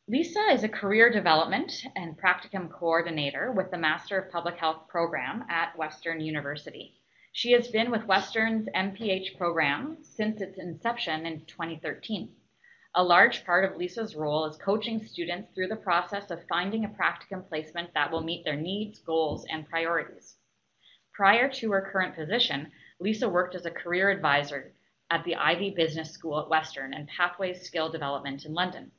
Lisa is a career development and practicum coordinator with the Master of Public Health program at Western University. She has been with Western's MPH program since its inception in 2013. A large part of Lisa's role is coaching students through the process of finding a practicum placement that will meet their needs, goals, and priorities. Prior to her current position, Lisa worked as a career advisor at the Ivey Business School at Western and Pathways Skill Development in London.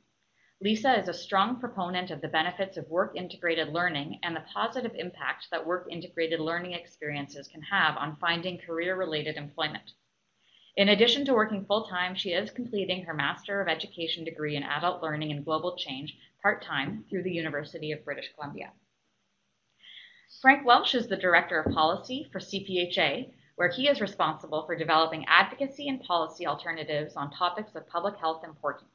Lisa is a strong proponent of the benefits of work-integrated learning and the positive impact that work-integrated learning experiences can have on finding career-related employment. In addition to working full-time, she is completing her Master of Education degree in Adult Learning and Global Change part-time through the University of British Columbia. Frank Welsh is the Director of Policy for CPHA, where he is responsible for developing advocacy and policy alternatives on topics of public health importance.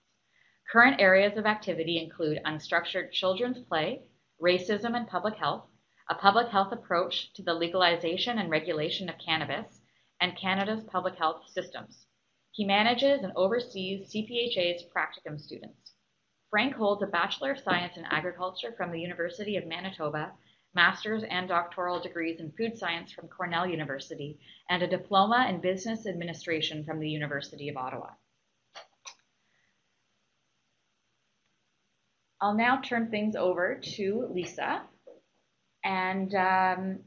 Current areas of activity include unstructured children's play, racism and public health, a public health approach to the legalization and regulation of cannabis, and Canada's public health systems. He manages and oversees CPHA's practicum students. Frank holds a Bachelor of Science in Agriculture from the University of Manitoba, master's and doctoral degrees in food science from Cornell University, and a diploma in business administration from the University of Ottawa. I'll now turn things over to Lisa, and I'll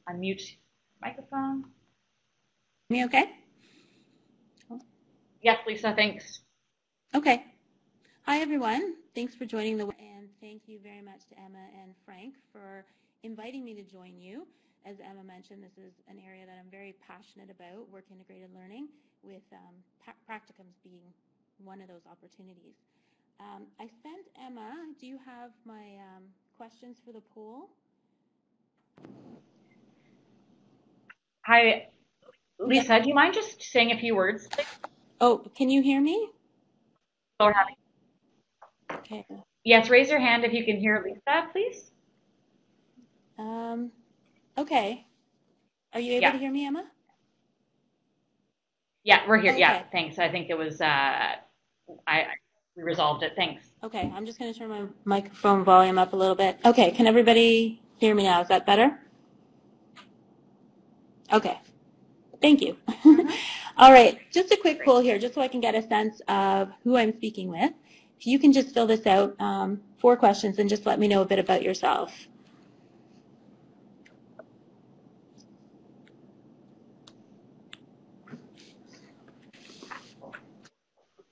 unmute microphone. Me okay? Yes, Lisa, thanks. Okay. Hi, everyone. Thanks for joining the and thank you very much to Emma and Frank for inviting me to join you. As Emma mentioned, this is an area that I'm very passionate about, work-integrated learning, with practicums being one of those opportunities. I sent Emma, do you have my questions for the poll? Hi, Lisa, yeah. Do you mind just saying a few words? Oh, can you hear me? Okay. Yes, raise your hand if you can hear Lisa, please. Okay. Are you able to hear me, Emma? Yeah, we're here. Okay. Yeah, thanks. I think it was, we resolved it. Thanks. Okay, I'm just going to turn my microphone volume up a little bit. Okay, can everybody hear me now? Is that better? Okay, thank you. All right, just a quick poll here, just so I can get a sense of who I'm speaking with. If you can just fill this out, 4 questions, and just let me know a bit about yourself.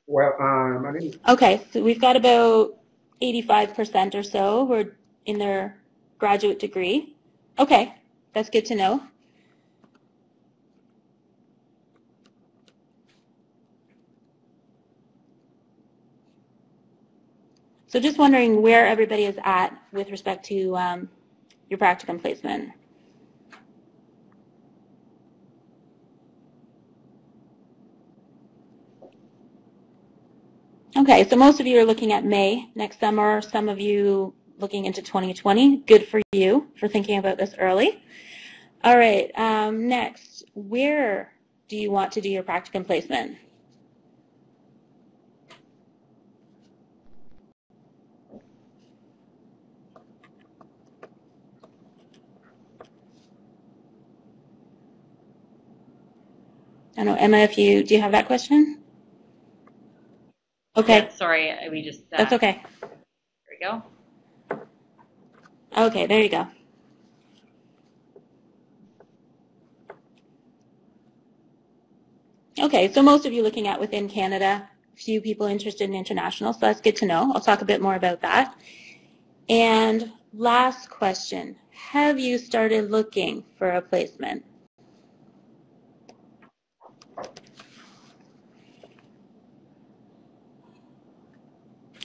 Well, my name is... Okay, so we've got about 85% or so who are in their graduate degree. Okay, that's good to know. So just wondering where everybody is at with respect to your practicum placement. Okay, so most of you are looking at May next summer, some of you looking into 2020. Good for you for thinking about this early. All right, next, where do you want to do your practicum placement? I don't know, Emma, do you have that question? Okay. Yeah, sorry, we just... That's okay. There we go. Okay, there you go. Okay, so most of you looking at within Canada, few people interested in international, so that's good to know. I'll talk a bit more about that. And last question, have you started looking for a placement?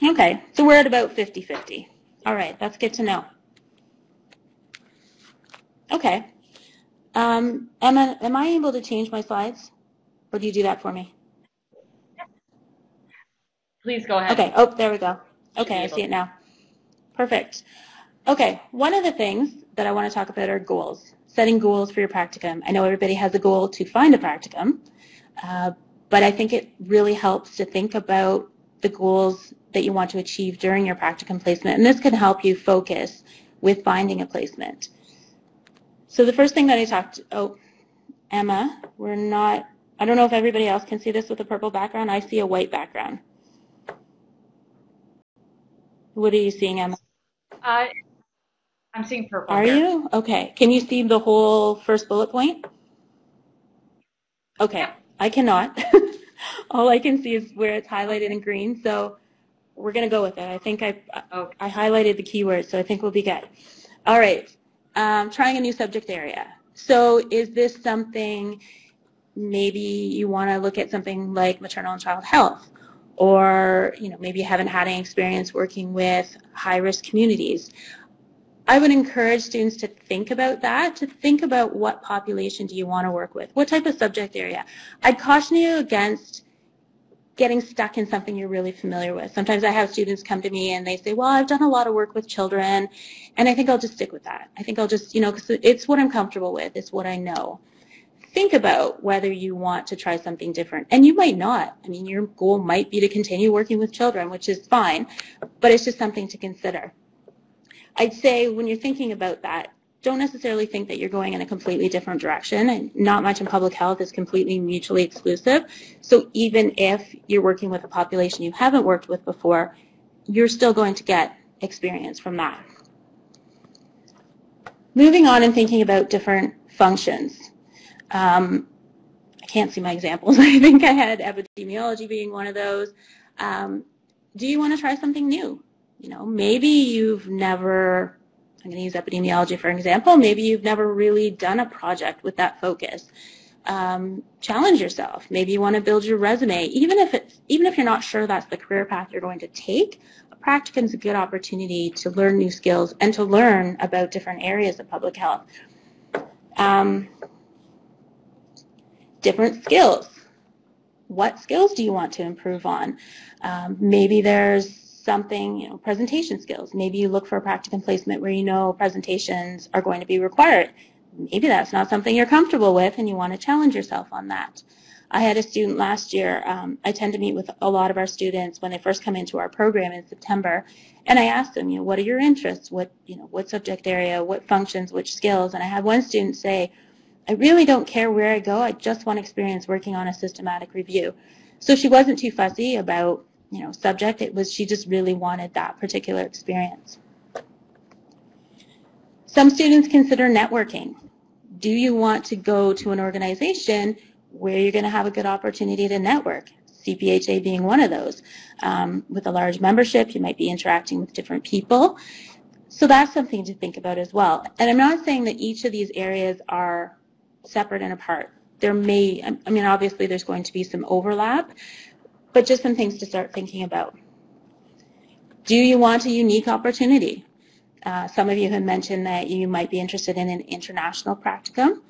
Okay, so we're at about 50-50. All right, that's good to know. Okay. Emma, am I able to change my slides? Or do you do that for me? Please go ahead. Okay, oh, there we go. Okay, I see it now. Perfect. Okay, one of the things that I want to talk about are goals, setting goals for your practicum. I know everybody has a goal to find a practicum, but I think it really helps to think about the goals that you want to achieve during your practicum placement, and this can help you focus with finding a placement. So the first thing that I talked, Emma, I don't know if everybody else can see this with a purple background. I see a white background. What are you seeing, Emma? I'm seeing purple. Are you? Okay. Can you see the whole first bullet point? Okay. Yeah. I cannot. All I can see is where it's highlighted in green, so we're going to go with it. I think I highlighted the keywords, so I think we'll be good. All right. Trying a new subject area. So is this something, maybe you want to look at something like maternal and child health, or maybe you haven't had any experience working with high-risk communities. I would encourage students to think about that, to think about what population do you want to work with, what type of subject area. I'd caution you against getting stuck in something you're really familiar with. Sometimes I have students come to me and they say, well, I've done a lot of work with children, and I think I'll just stick with that. I think I'll just, because it's what I'm comfortable with, it's what I know. Think about whether you want to try something different, and you might not. I mean, your goal might be to continue working with children, which is fine, but it's just something to consider. I'd say when you're thinking about that, don't necessarily think that you're going in a completely different direction, and not much in public health is completely mutually exclusive. So even if you're working with a population you haven't worked with before, you're still going to get experience from that. Moving on and thinking about different functions. I can't see my examples. I think I had epidemiology being one of those. Do you want to try something new? Maybe you've never, I'm going to use epidemiology for example, maybe you've never really done a project with that focus. Challenge yourself. Maybe you want to build your resume. Even if you're not sure that's the career path you're going to take, a practicum is a good opportunity to learn new skills and to learn about different areas of public health. Different skills. What skills do you want to improve on? Maybe there's something, presentation skills. Maybe you look for a practicum placement where presentations are going to be required. Maybe that's not something you're comfortable with and you want to challenge yourself on that. I had a student last year, I tend to meet with a lot of our students when they first come into our program in September, and I asked them, what are your interests? What subject area, what functions, which skills? And I had one student say, I really don't care where I go, I just want experience working on a systematic review. So she wasn't too fussy about subject. She just really wanted that particular experience. Some students consider networking. Do you want to go to an organization where you're going to have a good opportunity to network? CPHA being one of those. With a large membership, you might be interacting with different people. So that's something to think about as well. And I'm not saying that each of these areas are separate and apart. Obviously there's going to be some overlap, but just some things to start thinking about. Do you want a unique opportunity? Some of you have mentioned that you might be interested in an international practicum.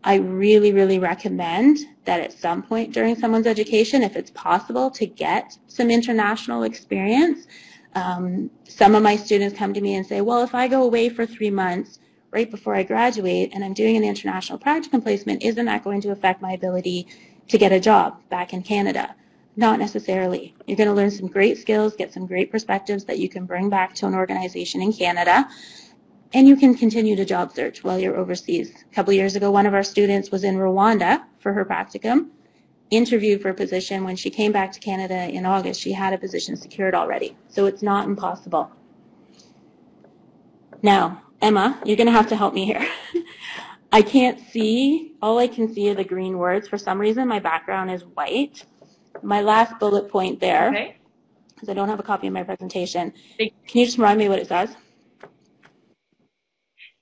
I really, really recommend that at some point during someone's education, if it's possible, to get some international experience. Some of my students come to me and say, well, if I go away for 3 months right before I graduate and I'm doing an international practicum placement, isn't that going to affect my ability to get a job back in Canada? Not necessarily. You're going to learn some great skills, get some great perspectives that you can bring back to an organization in Canada, and you can continue to job search while you're overseas. A couple years ago, one of our students was in Rwanda for her practicum, interviewed for a position. When she came back to Canada in August, she had a position secured already. So it's not impossible. Now, Emma, you're going to have to help me here. I can't see, all I can see are the green words. For some reason, my background is white. My last bullet point there, because I don't have a copy of my presentation. Can you just remind me what it says?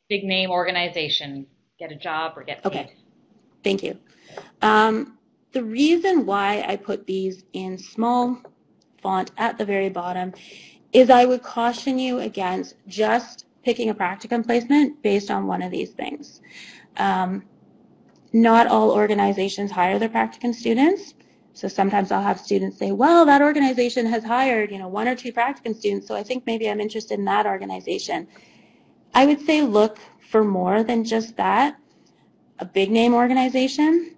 Big name organization, get a job or get paid. Okay, thank you. The reason why I put these in small font at the very bottom is I would caution you against just picking a practicum placement based on one of these things. Not all organizations hire their practicum students. So sometimes I'll have students say, well, that organization has hired, 1 or 2 practicum students, so I think maybe I'm interested in that organization. I would say look for more than just that. A big name organization,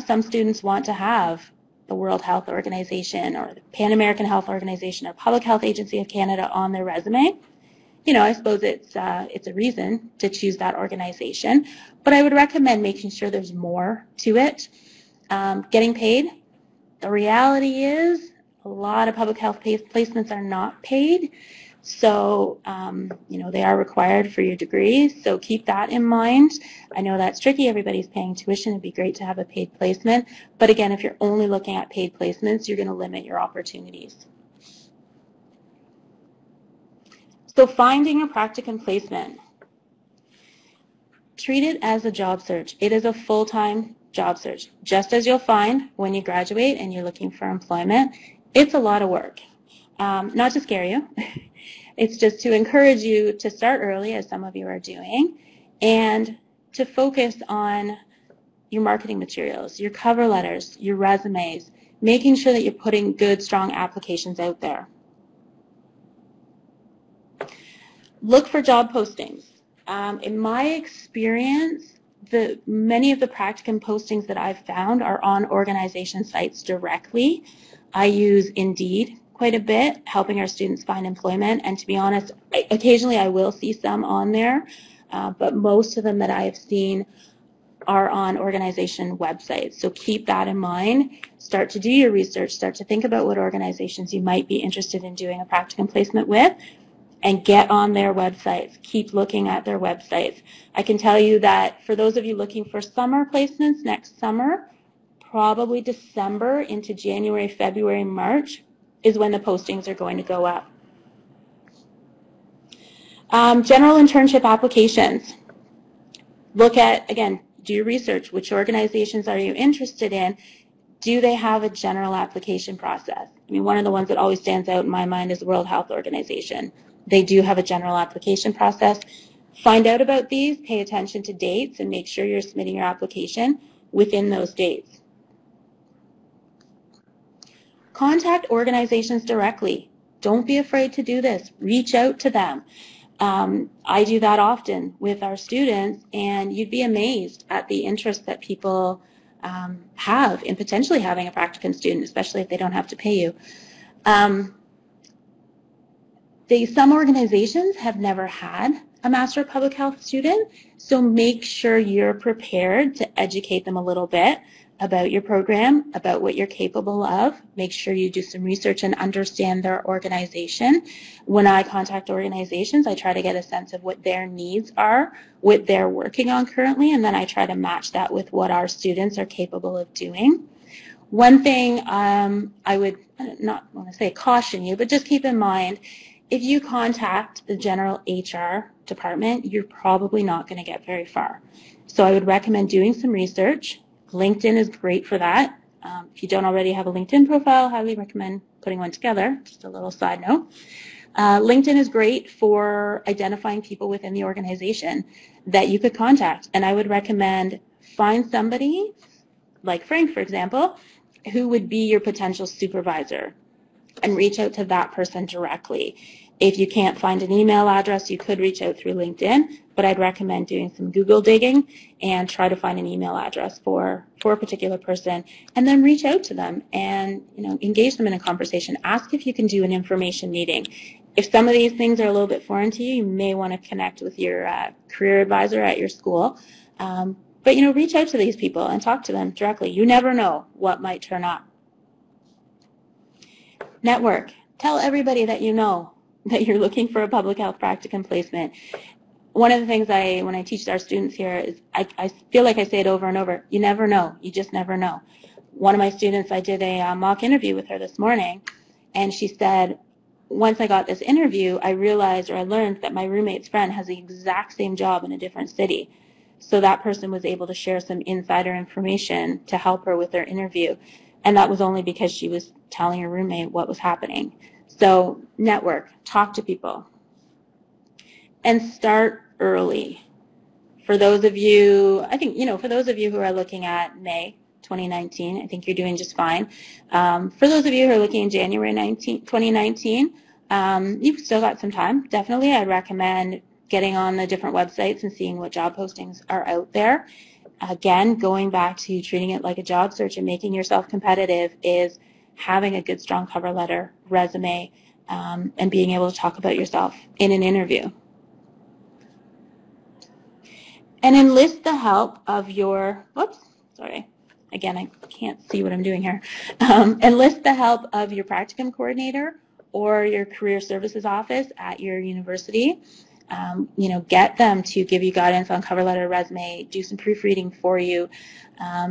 some students want to have the World Health Organization or the Pan American Health Organization or Public Health Agency of Canada on their resume, I suppose it's a reason to choose that organization. But I would recommend making sure there's more to it. Getting paid. The reality is a lot of public health placements are not paid. So, they are required for your degree. So keep that in mind. I know that's tricky. Everybody's paying tuition. It'd be great to have a paid placement. But again, if you're only looking at paid placements, you're going to limit your opportunities. So finding a practicum placement. Treat it as a job search. It is a full-time job search. Just as you'll find when you graduate and you're looking for employment, it's a lot of work. Not to scare you. It's just to encourage you to start early, as some of you are doing, and to focus on your marketing materials, your cover letters, your resumes, making sure that you're putting good, strong applications out there. Look for job postings. In my experience, many of the practicum postings that I've found are on organization sites directly. I use Indeed quite a bit, helping our students find employment. And to be honest, occasionally I will see some on there, but most of them that I have seen are on organization websites. So keep that in mind. Start to do your research. Start to think about what organizations you might be interested in doing a practicum placement with, and get on their websites. Keep looking at their websites. I can tell you that for those of you looking for summer placements next summer, probably December into January, February, March is when the postings are going to go up. General internship applications. Look at, again, do your research. Which organizations are you interested in? Do they have a general application process? I mean, one of the ones that always stands out in my mind is the World Health Organization. They do have a general application process. Find out about these, pay attention to dates, and make sure you're submitting your application within those dates. Contact organizations directly. Don't be afraid to do this. Reach out to them. I do that often with our students, and you'd be amazed at the interest that people have in potentially having a practicum student, especially if they don't have to pay you. Some organizations have never had a Master of Public Health student, so make sure you're prepared to educate them a little bit about your program, about what you're capable of. Make sure you do some research and understand their organization. When I contact organizations, I try to get a sense of what their needs are, what they're working on currently, and then I try to match that with what our students are capable of doing. One thing I would not want to say caution you, but just keep in mind, if you contact the general HR department, you're probably not going to get very far. So I would recommend doing some research. LinkedIn is great for that. If you don't already have a LinkedIn profile, I highly recommend putting one together. Just a little side note. LinkedIn is great for identifying people within the organization that you could contact. And I would recommend find somebody, like Frank, for example, who would be your potential supervisor, and reach out to that person directly. If you can't find an email address, you could reach out through LinkedIn, but I'd recommend doing some Google digging and try to find an email address for a particular person, and then reach out to them and engage them in a conversation. Ask if you can do an information meeting. If some of these things are a little bit foreign to you, you may want to connect with your career advisor at your school. But reach out to these people and talk to them directly. You never know what might turn up. Network. Tell everybody that you know that you're looking for a public health practicum placement. One of the things when I teach our students here is I feel like I say it over and over. You never know. You just never know. One of my students, I did a mock interview with her this morning, and she said, once I got this interview, I realized or I learned that my roommate's friend has the exact same job in a different city. So that person was able to share some insider information to help her with their interview. And that was only because she was telling her roommate what was happening. So network, talk to people, and start early. For those of you, I think, for those of you who are looking at May 2019, I think you're doing just fine. For those of you who are looking in January 2019, you've still got some time. Definitely, I'd recommend getting on the different websites and seeing what job postings are out there. again, going back to treating it like a job search and making yourself competitive is having a good, strong cover letter, resume, and being able to talk about yourself in an interview. And enlist the help of your, again, I can't see what I'm doing here. Enlist the help of your practicum coordinator or your career services office at your university. Get them to give you guidance on cover letter, resume, do some proofreading for you.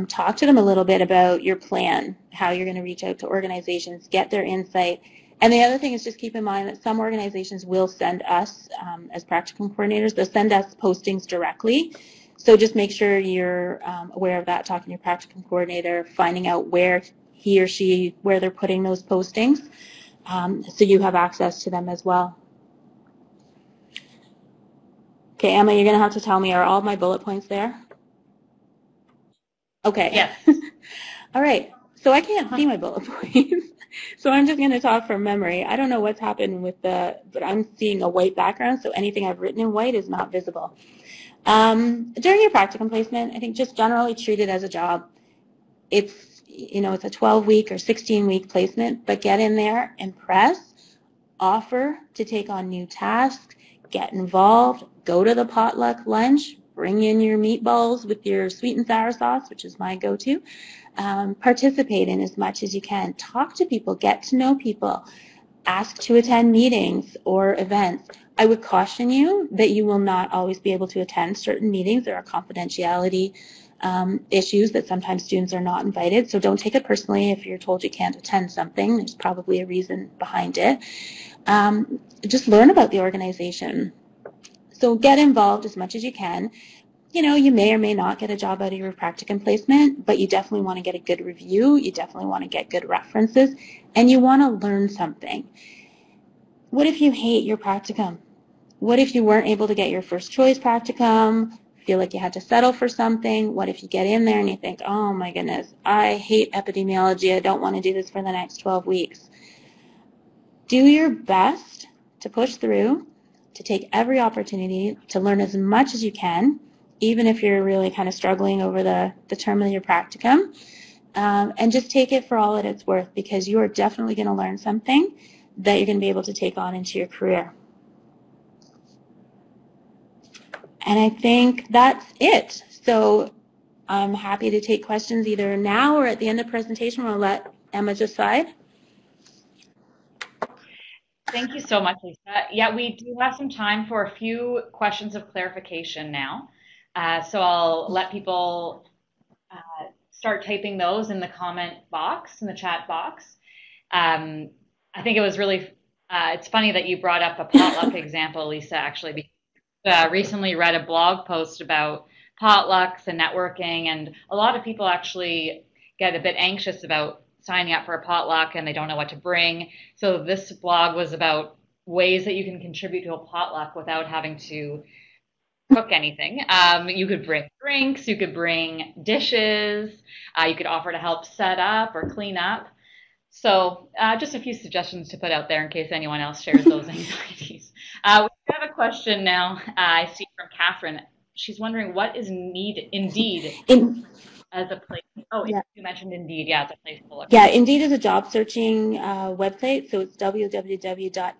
Talk to them a little bit about your plan, how you're going to reach out to organizations, get their insight. And the other thing is just keep in mind that some organizations will send us, as practicum coordinators, they'll send us postings directly. So just make sure you're aware of that, talking to your practicum coordinator, finding out where he or she, where they're putting those postings, so you have access to them as well. Okay, Emma, you're going to have to tell me, are all my bullet points there? Okay. Yes. All right. So I can't see my bullet points. So I'm just going to talk from memory. I don't know what's happened with but I'm seeing a white background, so anything I've written in white is not visible. During your practicum placement, I think just generally treat it as a job. It's a 12-week or 16-week placement, but get in there, impress, offer to take on new tasks, get involved, go to the potluck lunch, bring in your meatballs with your sweet and sour sauce, which is my go-to. Participate in as much as you can. Talk to people, get to know people, ask to attend meetings or events. I would caution you that you will not always be able to attend certain meetings. There are confidentiality issues that sometimes students are not invited, so don't take it personally if you're told you can't attend something. There's probably a reason behind it. Just learn about the organization. So get involved as much as you can. You may or may not get a job out of your practicum placement, but you definitely want to get a good review. You definitely want to get good references, and you want to learn something. What if you hate your practicum? What if you weren't able to get your first choice practicum, feel like you had to settle for something? What if you get in there and you think, oh my goodness, I hate epidemiology. I don't want to do this for the next 12 weeks. Do your best to push through, to take every opportunity to learn as much as you can, even if you're really kind of struggling over the term of your practicum, and just take it for all that it's worth, because you are definitely going to learn something that you're going to be able to take on into your career. And I think that's it. So I'm happy to take questions either now or at the end of the presentation. We'll let Emma decide. Thank you so much, Lisa. Yeah, we do have some time for a few questions of clarification now. So I'll let people start typing those in the comment box, in the chat box. I think it was really, it's funny that you brought up a potluck example, Lisa, actually, because I recently read a blog post about potlucks and networking, and a lot of people actually get a bit anxious about signing up for a potluck and they don't know what to bring. So this blog was about ways that you can contribute to a potluck without having to cook anything. You could bring drinks, you could bring dishes, you could offer to help set up or clean up. So just a few suggestions to put out there in case anyone else shares those anxieties. We have a question now I see from Catherine. She's wondering, what is Indeed as a place? Oh, yeah. You mentioned Indeed. Yeah, it's a place to look. Yeah, Indeed is a job searching website, so it's www.indeed.ca.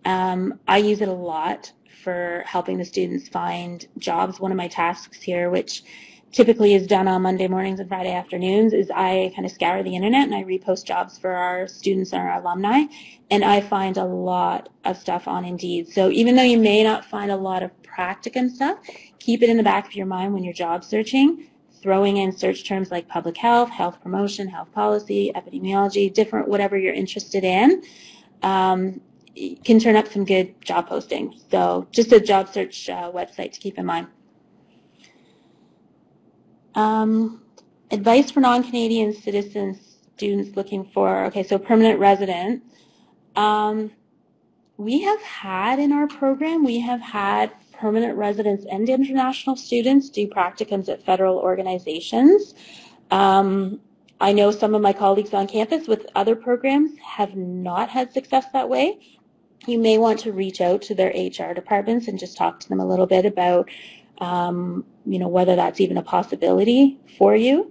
I use it a lot for helping the students find jobs. One of my tasks here, which typically is done on Monday mornings and Friday afternoons, is I kind of scour the internet and I repost jobs for our students and our alumni, and I find a lot of stuff on Indeed. So even though you may not find a lot of practicum stuff, keep it in the back of your mind when you're job searching, throwing in search terms like public health, health promotion, health policy, epidemiology, different whatever you're interested in, can turn up some good job postings. So just a job search website to keep in mind. Advice for non-Canadian citizen students looking for, so permanent resident. We have had in our program, we have had permanent residents and international students do practicums at federal organizations. I know some of my colleagues on campus with other programs have not had success that way. You may want to reach out to their HR departments and just talk to them a little bit about whether that's even a possibility for you.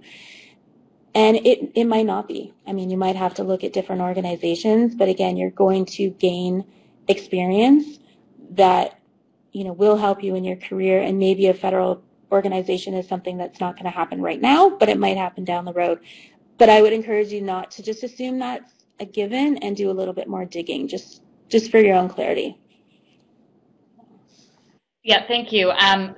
And it might not be. I mean, you might have to look at different organizations, but again, you're going to gain experience that, will help you in your career, and maybe a federal organization is something that's not going to happen right now, but it might happen down the road. But I would encourage you not to just assume that's a given and do a little bit more digging, just for your own clarity. Yeah, thank you.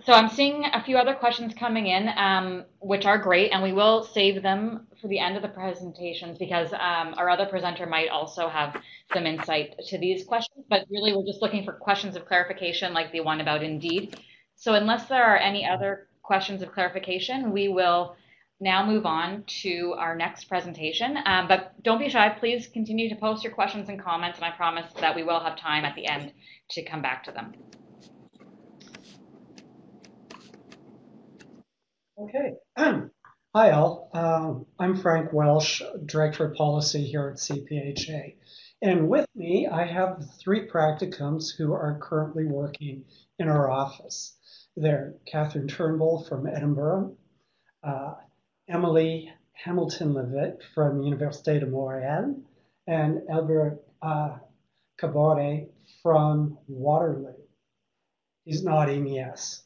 So I'm seeing a few other questions coming in, which are great, and we will save them for the end of the presentations because our other presenter might also have some insight to these questions, but really we're just looking for questions of clarification like the one about Indeed. So unless there are any other questions of clarification, we will now move on to our next presentation. But don't be shy, please continue to post your questions and comments, and I promise that we will have time at the end to come back to them. Okay. Hi, all. I'm Frank Welsh, Director of Policy here at CPHA. And with me, I have 3 practicums who are currently working in our office. They're Catherine Turnbull from Edinburgh, Emily Hamilton-Levitt from Université de Montréal, and Albert Cabore from Waterloo. He's nodding yes.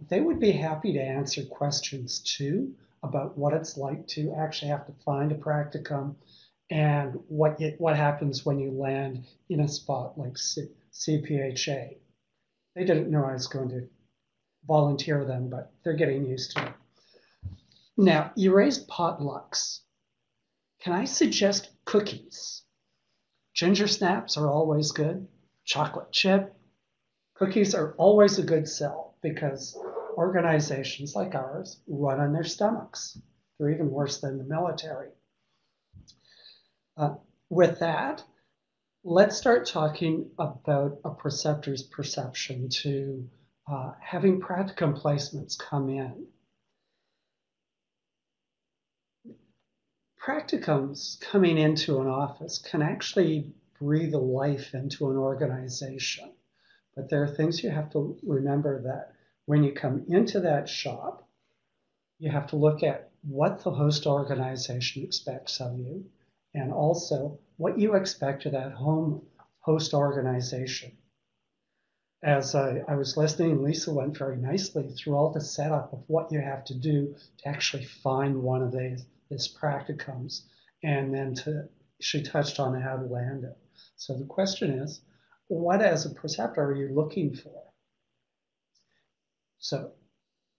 They would be happy to answer questions too about what it's like to actually have to find a practicum and what happens when you land in a spot like CPHA. They didn't know I was going to volunteer them, but they're getting used to it. Now, you raised potlucks. Can I suggest cookies? Ginger snaps are always good. Chocolate chip. Cookies are always a good sell because organizations like ours run on their stomachs. They're even worse than the military. With that, let's start talking about a preceptor's perception to having practicum placements come in. Practicums coming into an office can actually breathe a life into an organization. But there are things you have to remember that when you come into that shop, you have to look at what the host organization expects of you and also what you expect of that host organization. As I was listening, Lisa went very nicely through all the setup of what you have to do to actually find one of these practicums, and then she touched on how to land it. So the question is, what as a preceptor are you looking for? So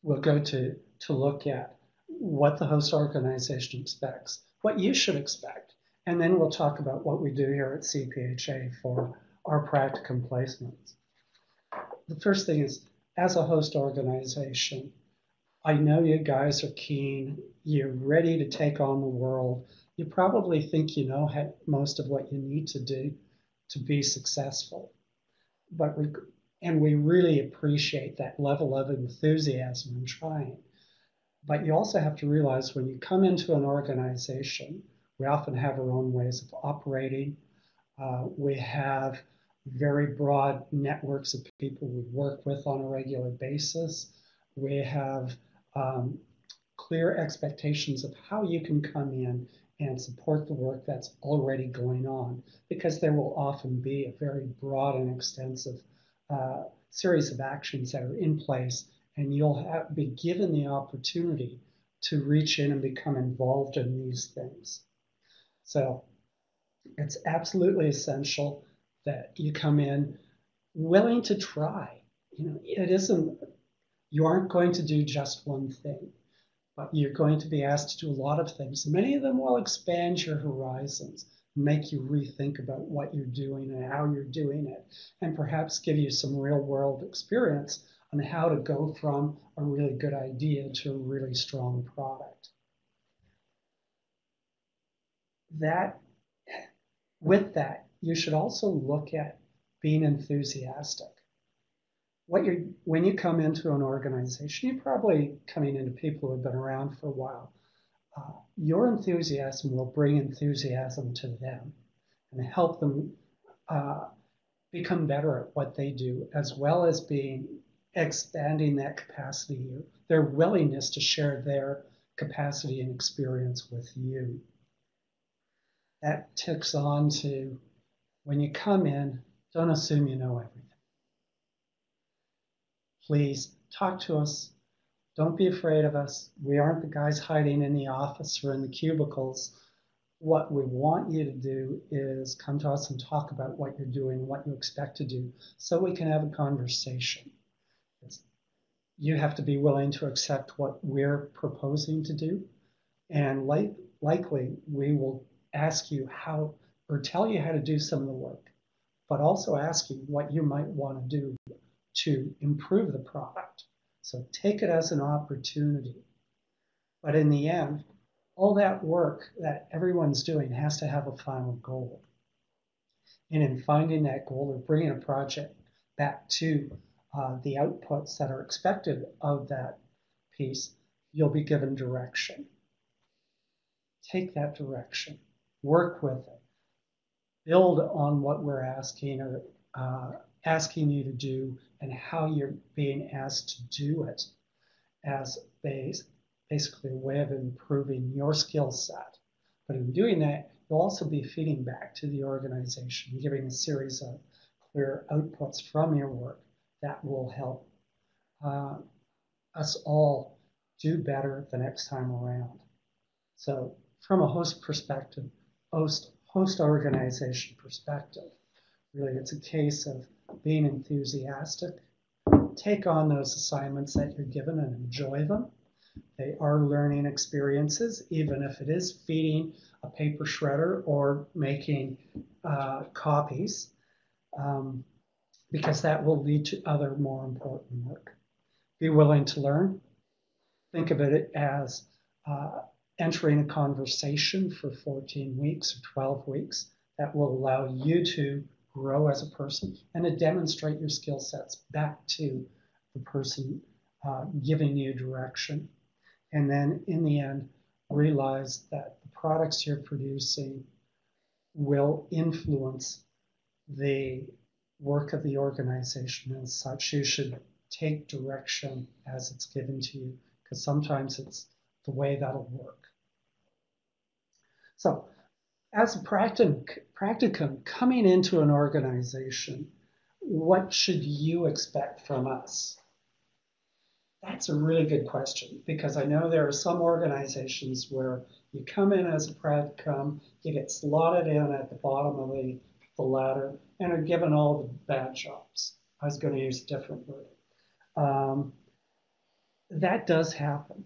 we'll go to look at what the host organization expects, what you should expect, and then we'll talk about what we do here at CPHA for our practicum placements. The first thing is, as a host organization, I know you guys are keen, you're ready to take on the world. You probably think you know most of what you need to do to be successful. We really appreciate that level of enthusiasm in trying. But you also have to realize when you come into an organization, we often have our own ways of operating. We have very broad networks of people we work with on a regular basis. We have clear expectations of how you can come in and support the work that's already going on, because there will often be a very broad and extensive series of actions that are in place, and you'll be given the opportunity to reach in and become involved in these things. So it's absolutely essential that you come in willing to try. You aren't going to do just one thing, but you're going to be asked to do a lot of things. Many of them will expand your horizons, make you rethink about what you're doing and how you're doing it, and perhaps give you some real world experience on how to go from a really good idea to a really strong product. With that, you should also look at being enthusiastic. When you come into an organization, you're probably coming into people who have been around for a while. Your enthusiasm will bring enthusiasm to them and help them become better at what they do, as well as being expanding that capacity, their willingness to share their capacity and experience with you. That ticks on to when you come in, don't assume you know everything. Please talk to us. Don't be afraid of us. We aren't the guys hiding in the office or in the cubicles. What we want you to do is come to us and talk about what you're doing, what you expect to do, so we can have a conversation. You have to be willing to accept what we're proposing to do, and likely we will ask you how, or tell you how to do some of the work, but also ask you what you might want to do to improve the product. So take it as an opportunity. But in the end, all that work that everyone's doing has to have a final goal. And in finding that goal or bringing a project back to the outputs that are expected of that piece, you'll be given direction. Take that direction, work with it, build on what we're asking or asking you to do and how you're being asked to do it as basically a way of improving your skill set. But in doing that, you'll also be feeding back to the organization, giving a series of clear outputs from your work that will help us all do better the next time around. So from a host perspective, host organization perspective, really it's a case of being enthusiastic, take on those assignments that you're given and enjoy them. They are learning experiences, even if it is feeding a paper shredder or making copies, because that will lead to other more important work. Be willing to learn. Think of it as entering a conversation for 14 weeks or 12 weeks that will allow you to grow as a person and to demonstrate your skill sets back to the person giving you direction. And then in the end, realize that the products you're producing will influence the work of the organization. And as such, you should take direction as it's given to you, because sometimes it's the way that'll work. So as a practicum coming into an organization, what should you expect from us? That's a really good question, because I know there are some organizations where you come in as a practicum, you get slotted in at the bottom of the ladder, and are given all the bad jobs. I was going to use a different word. That does happen.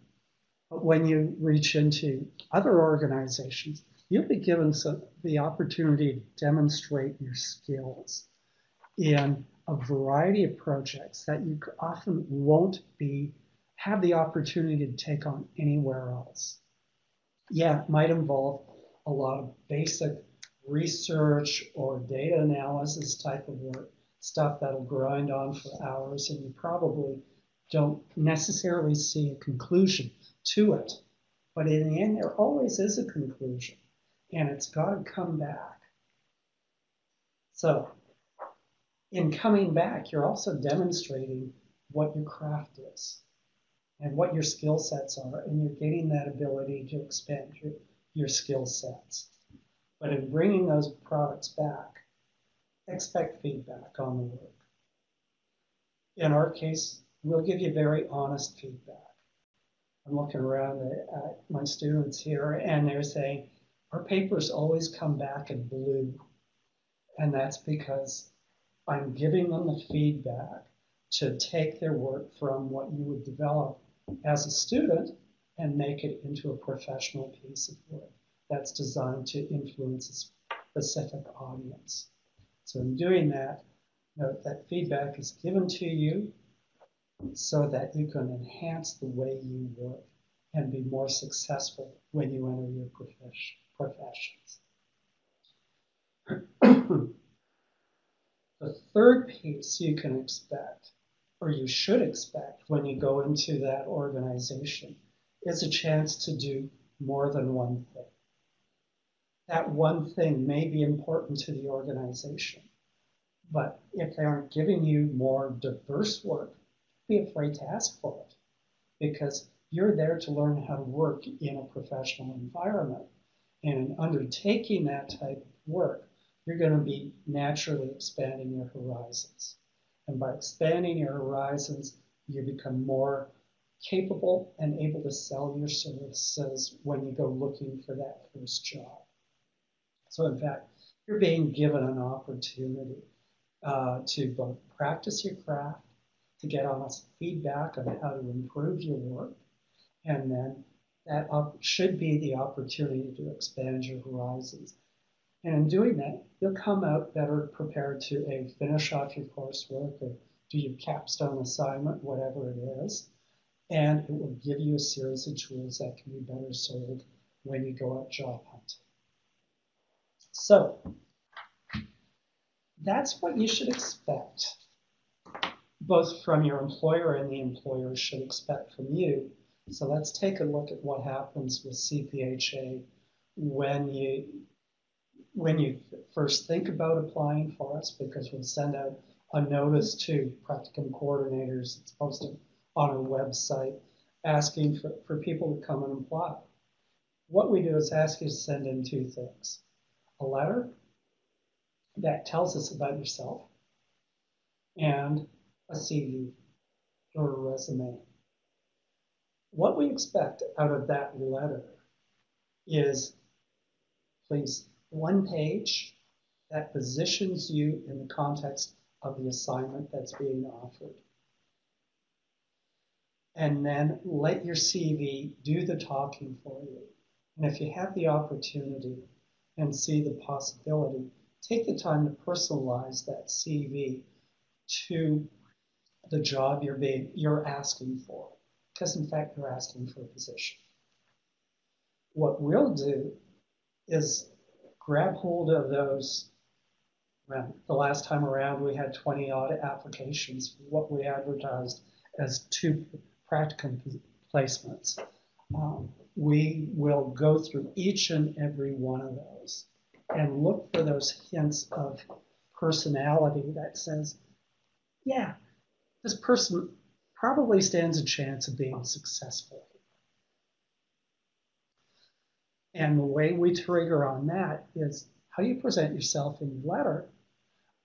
But when you reach into other organizations, you'll be given the opportunity to demonstrate your skills in a variety of projects that you often won't have the opportunity to take on anywhere else. Yeah, it might involve a lot of basic research or data analysis type of work, stuff that'll grind on for hours, and you probably don't necessarily see a conclusion to it. But in the end, there always is a conclusion, and it's got to come back. So in coming back, you're also demonstrating what your craft is and what your skill sets are, and you're getting that ability to expand your skill sets. But in bringing those products back, expect feedback on the work. In our case, we'll give you very honest feedback. I'm looking around at my students here, and they're saying, our papers always come back in blue. And that's because I'm giving them the feedback to take their work from what you would develop as a student and make it into a professional piece of work that's designed to influence a specific audience. So in doing that, note that feedback is given to you so that you can enhance the way you work and be more successful when you enter your professions. The third piece you can expect, or you should expect when you go into that organization, is a chance to do more than one thing. That one thing may be important to the organization, but if they aren't giving you more diverse work, be afraid to ask for it, because you're there to learn how to work in a professional environment. And in undertaking that type of work, you're going to be naturally expanding your horizons. And by expanding your horizons, you become more capable and able to sell your services when you go looking for that first job. So in fact, you're being given an opportunity to both practice your craft, to get honest feedback on how to improve your work, and then that should be the opportunity to expand your horizons. And in doing that, you'll come out better prepared to finish off your coursework or do your capstone assignment, whatever it is. And it will give you a series of tools that can be better sold when you go out job hunting. So that's what you should expect, both from your employer and the employer should expect from you. So let's take a look at what happens with CPHA when you first think about applying for us, because we'll send out a notice to practicum coordinators. It's posted on our website asking for people to come and apply. What we do is ask you to send in two things: a letter that tells us about yourself and a CV or a resume. What we expect out of that letter is, please, one page that positions you in the context of the assignment that's being offered. And then let your CV do the talking for you. And if you have the opportunity and see the possibility, take the time to personalize that CV to the job you're asking for, because in fact you're asking for a position. What we'll do is grab hold of those. The last time around, we had 20 odd applications for what we advertised as 2 practicum placements. We will go through each and every one of those and look for those hints of personality that says, yeah, this person probably stands a chance of being successful. And the way we trigger on that is how you present yourself in your letter,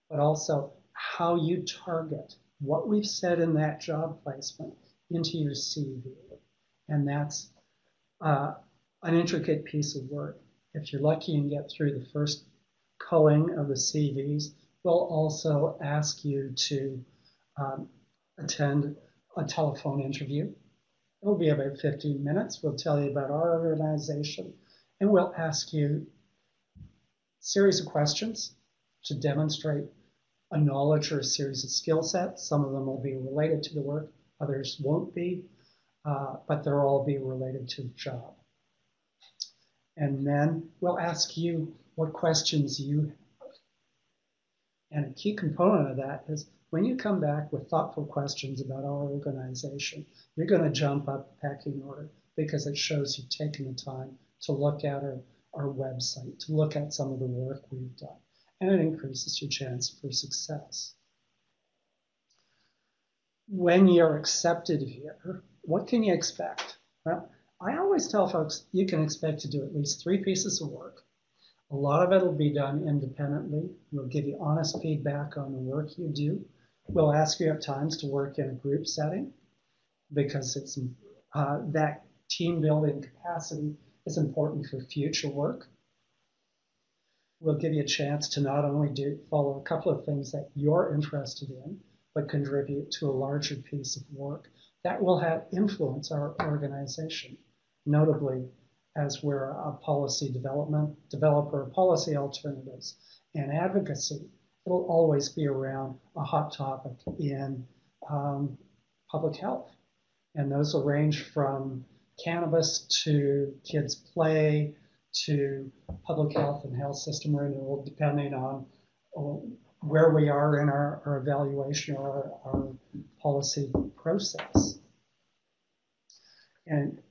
but also how you target what we've said in that job placement into your CV. And that's an intricate piece of work. If you're lucky and get through the first culling of the CVs, we'll also ask you to attend a telephone interview. It'll be about 15 minutes. We'll tell you about our organization, and we'll ask you a series of questions to demonstrate a knowledge or a series of skill sets. Some of them will be related to the work, others won't be, but they'll all be related to the job. And then we'll ask you what questions you have. And a key component of that is when you come back with thoughtful questions about our organization, you're going to jump up the pecking order, because it shows you've taken the time to look at our website, to look at some of the work we've done, and it increases your chance for success. When you're accepted here, what can you expect? Well, I always tell folks you can expect to do at least 3 pieces of work. A lot of it will be done independently. We'll give you honest feedback on the work you do. We'll ask you at times to work in a group setting, because it's that team building capacity is important for future work. We'll give you a chance to not only follow a couple of things that you're interested in, but contribute to a larger piece of work that will influence our organization. Notably, as we're a policy developer of policy alternatives and advocacy, it'll always be around a hot topic in public health. And those will range from cannabis to kids' play to public health and health system renewal, depending on where we are in our evaluation or our policy process. And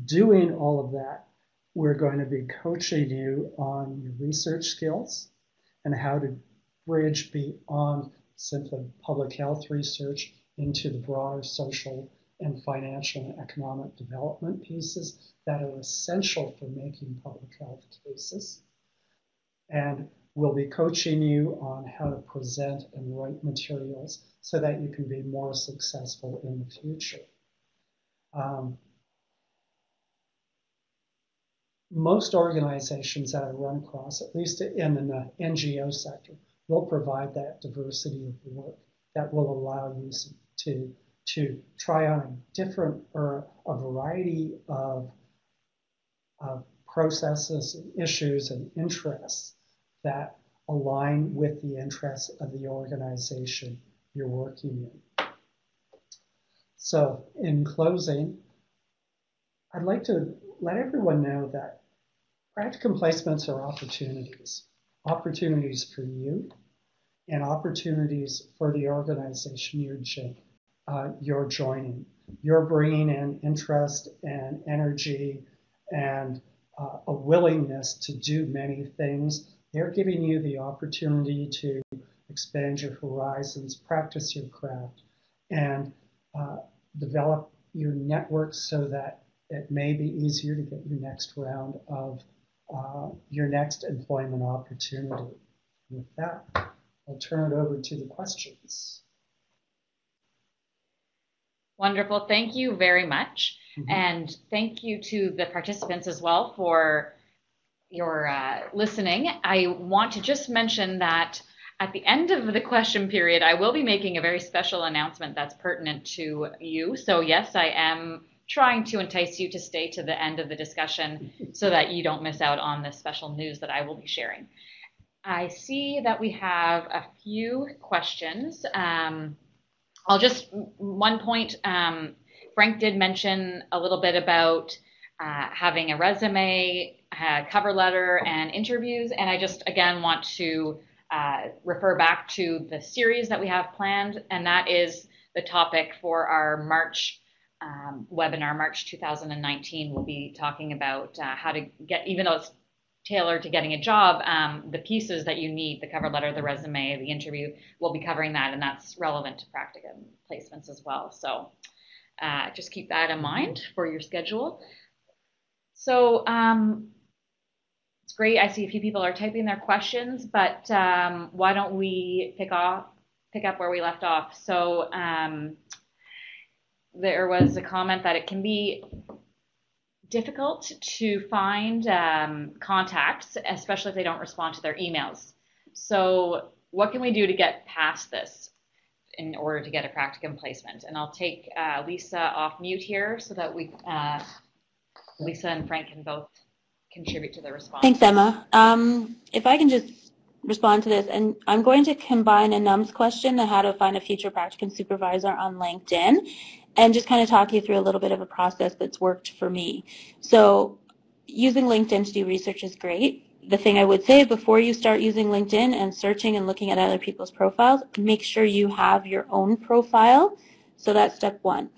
doing all of that, we're going to be coaching you on your research skills and how to bridge beyond simply public health research into the broader social and financial and economic development pieces that are essential for making public health cases. And we'll be coaching you on how to present and write materials so that you can be more successful in the future. Most organizations that I run across, at least in the NGO sector, will provide that diversity of work that will allow you to try on a different or a variety of processes, issues, and interests that align with the interests of the organization you're working in. So in closing, I'd like to let everyone know that practicum placements are opportunities. Opportunities for you and opportunities for the organization you're joining. You're bringing in interest and energy and a willingness to do many things. They're giving you the opportunity to expand your horizons, practice your craft, and develop your network so that it may be easier to get your next round of your next employment opportunity. With that, I'll turn it over to the questions. Wonderful. Thank you very much. And thank you to the participants as well for your listening. I want to just mention that at the end of the question period, I will be making a very special announcement that's pertinent to you. So yes, I am trying to entice you to stay to the end of the discussion so that you don't miss out on the special news that I will be sharing. I see that we have a few questions. I'll just, one point, Frank did mention a little bit about having a resume, cover letter, and interviews. And I just, again, want to refer back to the series that we have planned. And that is the topic for our March webinar, March 2019. We'll be talking about how to get, even though it's tailored to getting a job, the pieces that you need, the cover letter, the resume, the interview, we'll be covering that, and that's relevant to practicum placements as well. So just keep that in mind for your schedule. So it's great. I see a few people are typing their questions, but why don't we pick up where we left off? So there was a comment that it can be difficult to find contacts, especially if they don't respond to their emails. So what can we do to get past this in order to get a practicum placement? And I'll take Lisa off mute here so that we, Lisa and Frank can both contribute to the response. Thanks, Emma. If I can just respond to this, and I'm going to combine a NUMS question on how to find a future practicum supervisor on LinkedIn, and just kind of talk you through a little bit of a process that's worked for me. So using LinkedIn to do research is great. The thing I would say before you start using LinkedIn and searching and looking at other people's profiles, make sure you have your own profile. So that's step one.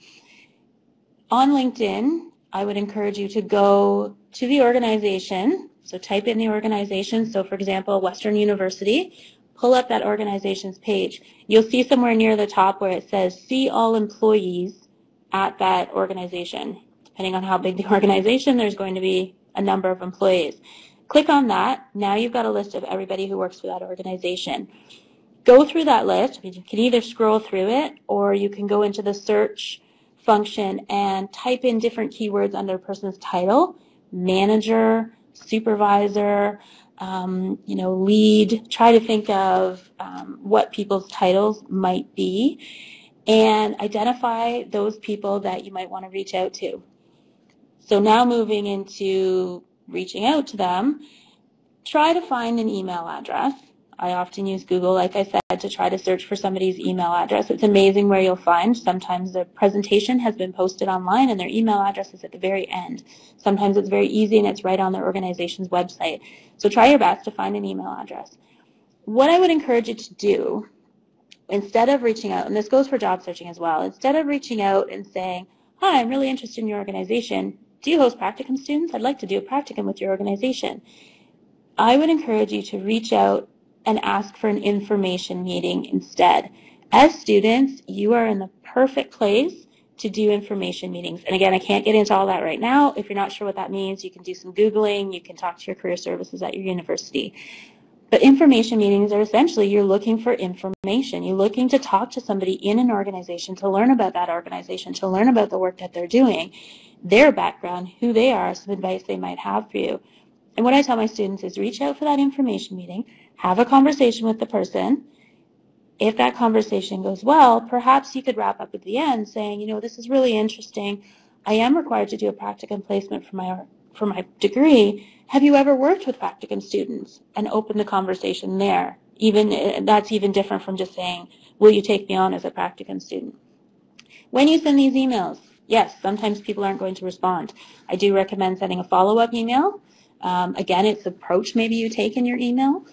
On LinkedIn, I would encourage you to go to the organization. So type in the organization. So for example, Western University. Pull up that organization's page. You'll see somewhere near the top where it says see all employees at that organization. Depending on how big the organization, there's going to be a number of employees. Click on that. Now you've got a list of everybody who works for that organization. Go through that list. You can either scroll through it or you can go into the search function and type in different keywords under a person's title: manager, supervisor, lead. Try to think of what people's titles might be and identify those people that you might want to reach out to. So now moving into reaching out to them, try to find an email address. I often use Google, like I said, to try to search for somebody's email address. It's amazing where you'll find. Sometimes the presentation has been posted online and their email address is at the very end. Sometimes it's very easy and it's right on their organization's website. So try your best to find an email address. What I would encourage you to do, instead of reaching out, and this goes for job searching as well, instead of reaching out and saying, hi, I'm really interested in your organization. Do you host practicum students? I'd like to do a practicum with your organization. I would encourage you to reach out and ask for an information meeting instead. As students, you are in the perfect place to do information meetings. And again, I can't get into all that right now. If you're not sure what that means, you can do some Googling, you can talk to your career services at your university. But information meetings are essentially you're looking for information. You're looking to talk to somebody in an organization, to learn about that organization, to learn about the work that they're doing, their background, who they are, some advice they might have for you. And what I tell my students is reach out for that information meeting, have a conversation with the person. If that conversation goes well, perhaps you could wrap up at the end saying, you know, this is really interesting. I am required to do a practicum placement for my degree. Have you ever worked with practicum students? And open the conversation there. That's even different from just saying, will you take me on as a practicum student? When you send these emails, yes, sometimes people aren't going to respond. I do recommend sending a follow-up email. Again, it's the approach maybe you take in your email,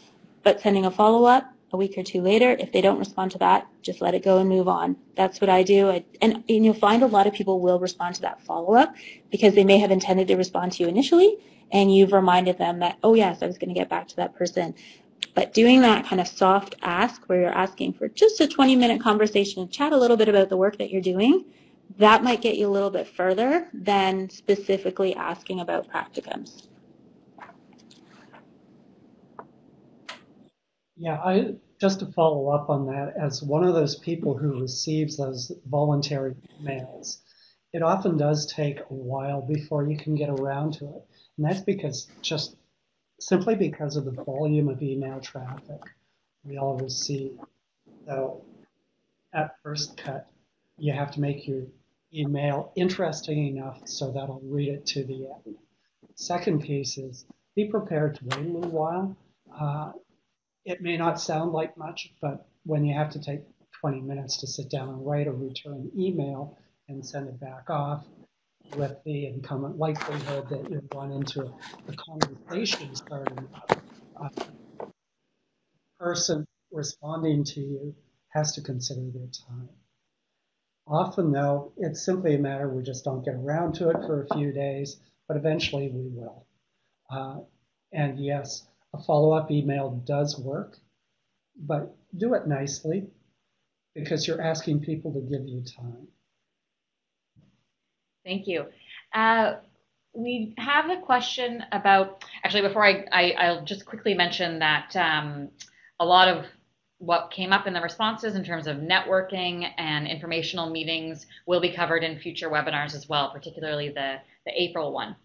but sending a follow-up a week or two later, if they don't respond to that, just let it go and move on. That's what I do. And you'll find a lot of people will respond to that follow-up because they may have intended to respond to you initially, and you've reminded them that, oh yes, I was going to get back to that person. But doing that kind of soft ask where you're asking for just a 20-minute conversation and chat a little bit about the work that you're doing, that might get you a little bit further than specifically asking about practicums. Yeah, just to follow up on that, as one of those people who receives those voluntary emails, it often does take a while before you can get around to it. And that's simply because of the volume of email traffic we all receive. So at first cut, you have to make your email interesting enough so that I'll read it to the end. Second piece is be prepared to wait a little while. It may not sound like much, but when you have to take 20 minutes to sit down and write a return email and send it back off with the incumbent likelihood that you'll run into a conversation starting up, the person responding to you has to consider their time. Often, though, it's simply a matter we just don't get around to it for a few days, but eventually we will. And yes, a follow-up email does work, but do it nicely because you're asking people to give you time. Thank you. We have a question about, actually, before I'll just quickly mention that a lot of what came up in the responses in terms of networking and informational meetings will be covered in future webinars as well, particularly the April one.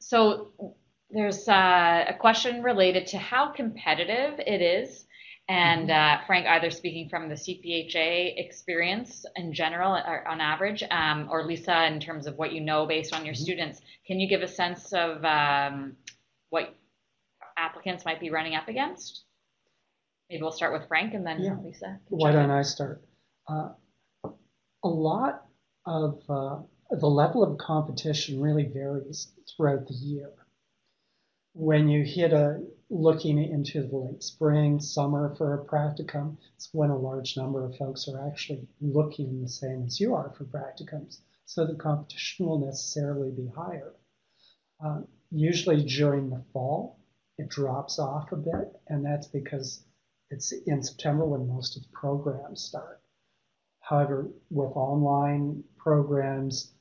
So there's a question related to how competitive it is. And Frank, either speaking from the CPHA experience in general or on average, or Lisa, in terms of what you know based on your students, can you give a sense of what applicants might be running up against? Maybe we'll start with Frank and then Lisa. Why don't I start? A lot of the level of competition really varies throughout the year. When you hit looking into the late spring, summer for a practicum, it's when a large number of folks are actually looking the same as you are for practicums. So the competition will necessarily be higher. Usually during the fall, it drops off a bit, and that's because it's in September when most of the programs start. However, with online programs,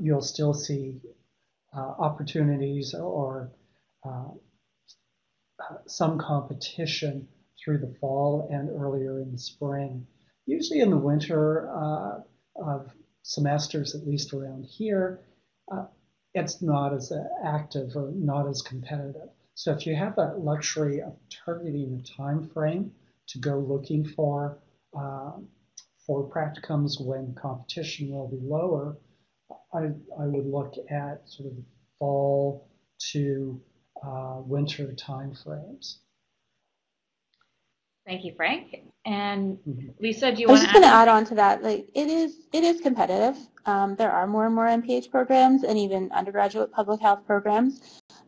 you'll still see opportunities or some competition through the fall and earlier in the spring. Usually in the winter of semesters, at least around here, it's not as active or not as competitive. So if you have that luxury of targeting a time frame to go looking for practicums when competition will be lower, I would look at sort of fall to winter time frames. Thank you, Frank. And Lisa, do you want to add? I was just going to add on to that. Like it is competitive. There are more and more MPH programs and even undergraduate public health programs.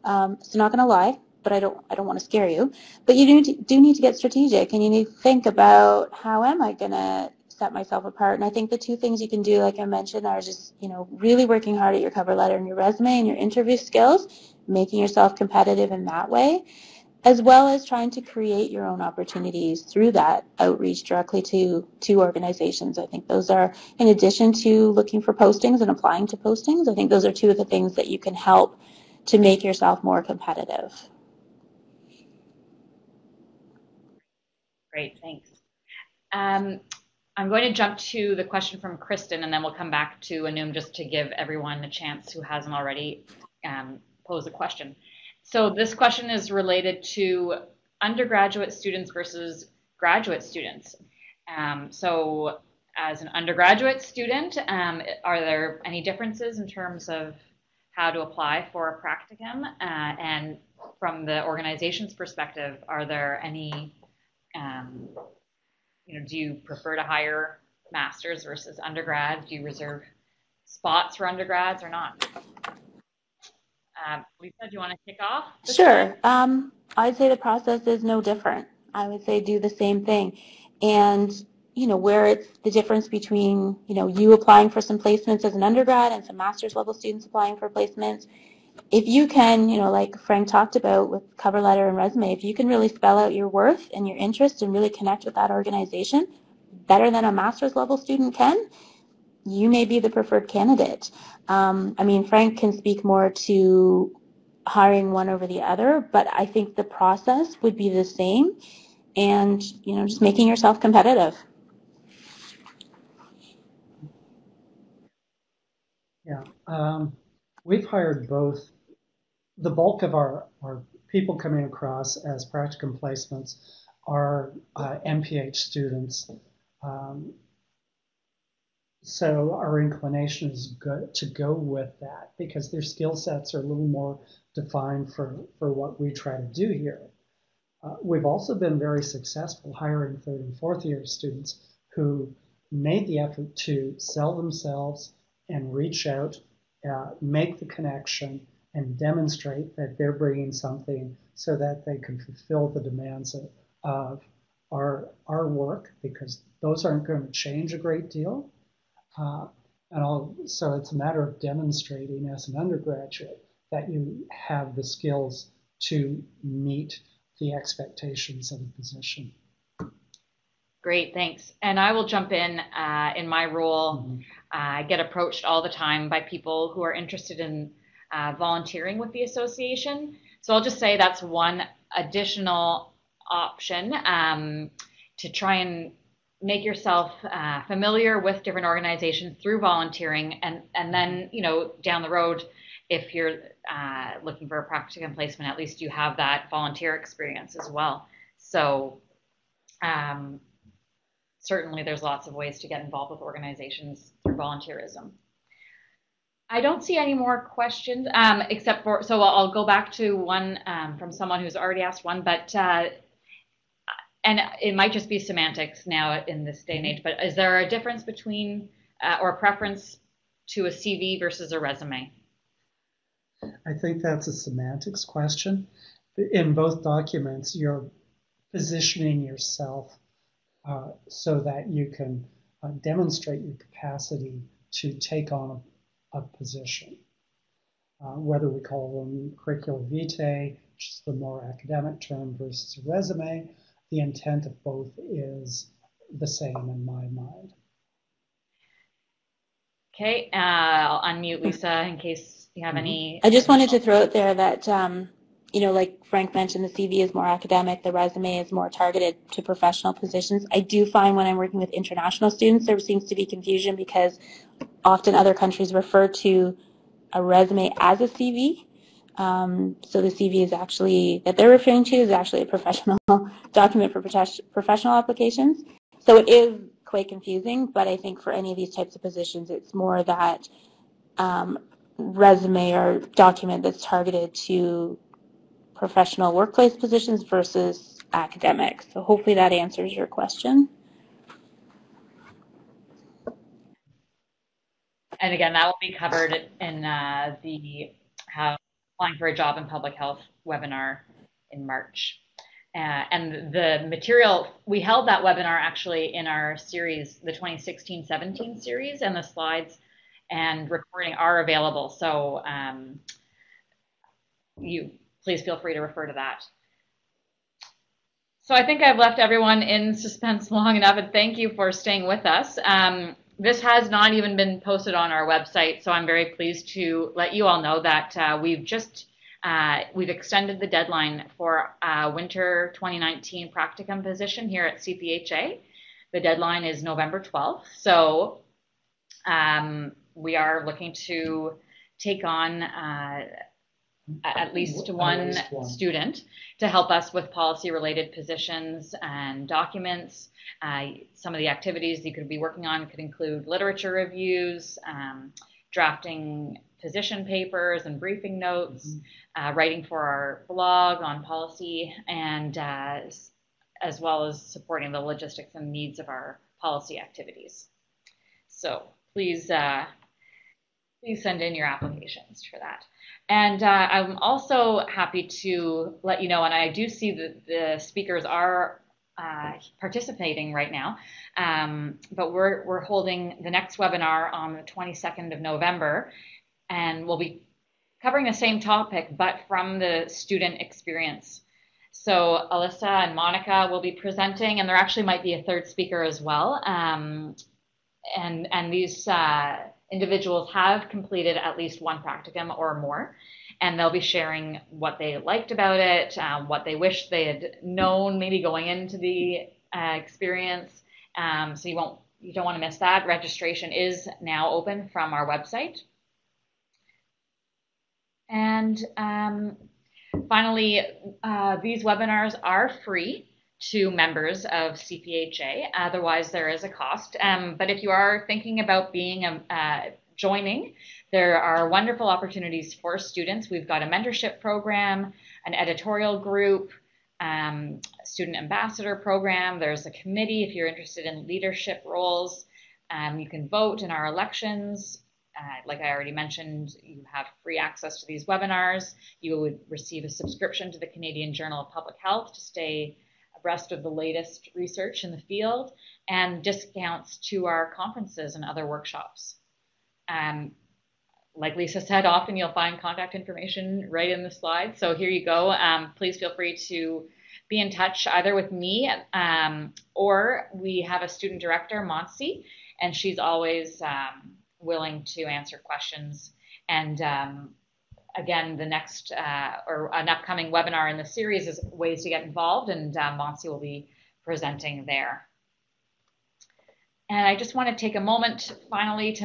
So not going to lie, but I don't want to scare you. But you do need to get strategic, and you need to think about how am I going to set myself apart. And I think the two things you can do, like I mentioned, are just really working hard at your cover letter and your resume and your interview skills, making yourself competitive in that way. as well as trying to create your own opportunities through that outreach directly to organizations. I think those are, in addition to looking for postings and applying to postings, I think those are two of the things that you can help to make yourself more competitive. Great, thanks. I'm going to jump to the question from Kristen, and then we'll come back to Anum just to give everyone a chance who hasn't already posed a question. So this question is related to undergraduate students versus graduate students. So as an undergraduate student, are there any differences in terms of how to apply for a practicum? And from the organization's perspective, are there any do you prefer to hire masters versus undergrads? Do you reserve spots for undergrads or not? Lisa, do you want to kick off? Sure. I'd say the process is no different. I would say do the same thing. And, where it's the difference between, you applying for some placements as an undergrad and some master's level students applying for placements, if you can, like Frank talked about with cover letter and resume, if you can really spell out your worth and your interest and really connect with that organization better than a master's level student can, you may be the preferred candidate. Frank can speak more to hiring one over the other, but I think the process would be the same, and, just making yourself competitive. Yeah, we've hired both. The bulk of our people coming across as practicum placements are MPH students. So our inclination is good to go with that because their skill sets are a little more defined for what we try to do here. We've also been very successful hiring third and fourth year students who made the effort to sell themselves and reach out, make the connection, and demonstrate that they're bringing something so that they can fulfill the demands of our work, because those aren't going to change a great deal. So it's a matter of demonstrating as an undergraduate that you have the skills to meet the expectations of the position. Great, thanks. And I will jump in my role. Mm-hmm. I get approached all the time by people who are interested in volunteering with the association. So I'll just say that's one additional option to try and make yourself familiar with different organizations through volunteering, and then down the road, if you're looking for a practicum placement, at least you have that volunteer experience as well. So certainly there's lots of ways to get involved with organizations through volunteerism. I don't see any more questions, except for, so I'll go back to one from someone who's already asked one, but and it might just be semantics now in this day and age, but is there a difference between or a preference to a CV versus a resume? I think that's a semantics question. In both documents, you're positioning yourself so that you can demonstrate your capacity to take on a position. Whether we call them curricula vitae, which is the more academic term, versus a resume, the intent of both is the same in my mind. Okay, I'll unmute Lisa in case you have any. I just wanted to throw out there that, like Frank mentioned, the CV is more academic, the resume is more targeted to professional positions. I do find when I'm working with international students, there seems to be confusion because often other countries refer to a resume as a CV. So the CV is actually, that they're referring to, is actually a professional document for professional applications. So it is quite confusing, but I think for any of these types of positions, it's more that resume or document that's targeted to professional workplace positions versus academic. So hopefully that answers your question. And again, that will be covered in the applying for a job in public health webinar in March. And the material, we held that webinar actually in our series, the 2016-17 series, and the slides and recording are available. So you please feel free to refer to that. So I think I've left everyone in suspense long enough, and thank you for staying with us. This has not even been posted on our website, so I'm very pleased to let you all know that we've extended the deadline for winter 2019 practicum position here at CPHA. The deadline is November 12th, so we are looking to take on at least one student to help us with policy-related positions and documents. Some of the activities you could be working on could include literature reviews, drafting position papers and briefing notes, writing for our blog on policy, and as well as supporting the logistics and needs of our policy activities. So please send in your applications for that. And I'm also happy to let you know, and I do see that the speakers are participating right now, but we're holding the next webinar on the 22nd of November, and we'll be covering the same topic, but from the student experience. So Alyssa and Monica will be presenting, and there actually might be a third speaker as well. And these individuals have completed at least one practicum or more, and they'll be sharing what they liked about it, what they wish they had known maybe going into the experience. So you don't want to miss that. Registration is now open from our website. And finally, these webinars are free to members of CPHA. Otherwise, there is a cost. But if you are thinking about joining, there are wonderful opportunities for students. We've got a mentorship program, an editorial group, student ambassador program. There's a committee if you're interested in leadership roles. You can vote in our elections. Like I already mentioned, you have free access to these webinars. You would receive a subscription to the Canadian Journal of Public Health to stay abreast of the latest research in the field, and discounts to our conferences and other workshops. Like Lisa said, often you'll find contact information right in the slide. So here you go. Please feel free to be in touch either with me or we have a student director, Monsi, and she's always willing to answer questions. And again, the next or an upcoming webinar in the series is ways to get involved, and Monsi will be presenting there. And I just want to take a moment finally to